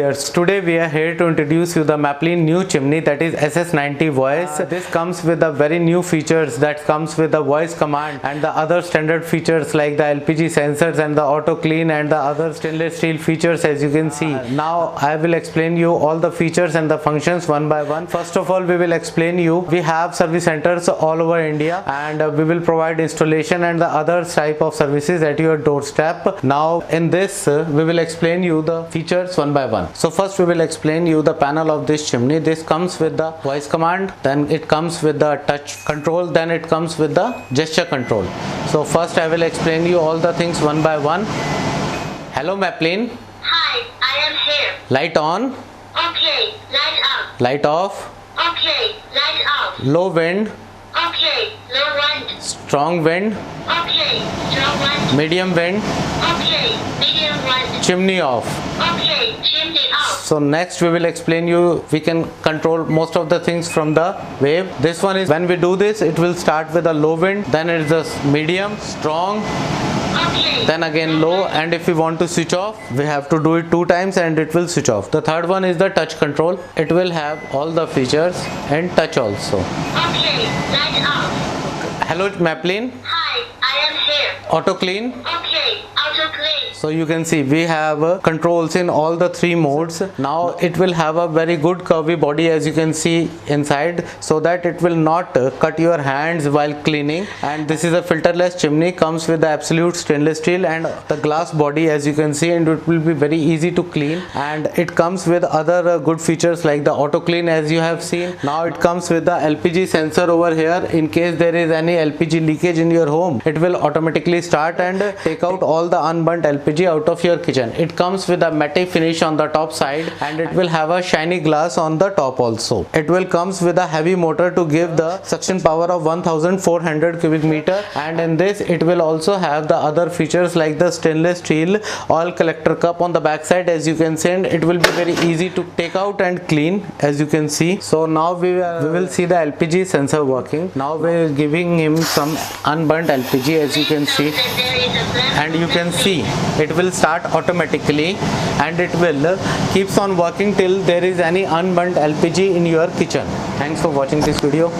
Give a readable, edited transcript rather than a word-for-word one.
viewers, today we are here to introduce you the Maplin new chimney, that is SS90 voice. This comes with the very new features that comes with the voice command and the other standard features like the LPG sensors and the auto clean and the other stainless steel features, as you can see. Now I will explain you all the features and the functions one by one. First of all, we will explain you, we have service centers all over India and we will provide installation and the other type of services at your doorstep. Now in this we will explain you the features one by one. So first we will explain you the panel of this chimney. This comes with the voice command, then it comes with the touch control, then it comes with the gesture control. So first I will explain you all the things one by one. Hello Maplin. Hi, I am here. Light on. Okay, light up. Light off. Okay, light off. Low wind. Okay, low wind. Strong wind. Okay, strong wind. Medium wind. Okay, medium wind. Chimney off. Okay, chimney off. So next we will explain you, we can control most of the things from the wave. This one is, when we do this, it will start with a low wind, then it is a medium, strong, Okay. then again low, and if we want to switch off, we have to do it 2 times and it will switch off. The third one is the touch control. It will have all the features and touch also. Okay, light off. Hello Maplin. Hi, I am here. Auto clean. Okay, auto clean. So you can see we have controls in all the 3 modes. Now it will have a very good curvy body, as you can see inside, so that it will not cut your hands while cleaning. And this is a filterless chimney, comes with the absolute stainless steel and the glass body, as you can see, and it will be very easy to clean. And it comes with other good features like the auto clean, as you have seen. Now it comes with the LPG sensor over here. In case there is any LPG leakage in your home, it will automatically start and take out all the unburnt LPG out of your kitchen. It comes with a matte finish on the top side and it will have a shiny glass on the top also. It will comes with a heavy motor to give the suction power of 1400 cubic meter, and in this it will also have the other features like the stainless steel oil collector cup on the back side, as you can see, and it will be very easy to take out and clean, as you can see. So now we will see the LPG sensor working. Now we are giving him some unburnt LPG, as you can see, and you can see it will start automatically and it will keeps on working till there is any unburnt LPG in your kitchen. Thanks for watching this video.